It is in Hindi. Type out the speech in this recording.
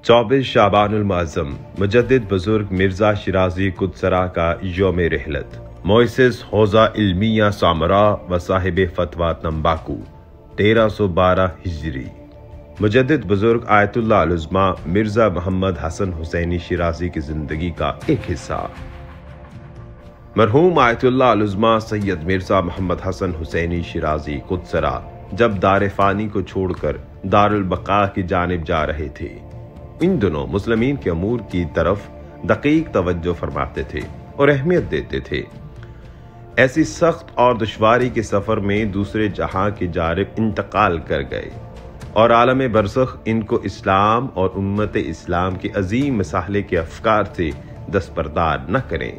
24 शाबानुल मुअज़्ज़म मुजद्दिद बुजुर्ग मिर्जा शिराजी कुदसरा का यौम रिहलत। मोइसिस हौजा इल्मिया सामरा व साहिब फतवा तंबाकू 1312 हिजरी। मुजद्दिद बुजुर्ग आयतुल्लाह अल-उज़्मा मिर्जा मोहम्मद हसन हुसैनी शिराजी की जिंदगी का एक हिस्सा। मरहूम आयतुल्लाह अल-उज़्मा सैयद मिर्जा मोहम्मद हसन हुसैनी शिराजी कुदसरा जब दार फानी को छोड़कर दारुल बका की जानिब जा रहे थे, इन दिनों मुस्लिमीन के अमूर की तरफ दकीक तवज्जो फरमाते थे और अहमियत देते थे। ऐसी सख्त और दुश्वारी के सफर में दूसरे जहां की जानिब इंतकाल कर गए और आलम बरज़ख इनको इस्लाम और उम्मत इस्लाम के अजीम मसाले के अफकार से दस्तबरदार न करें।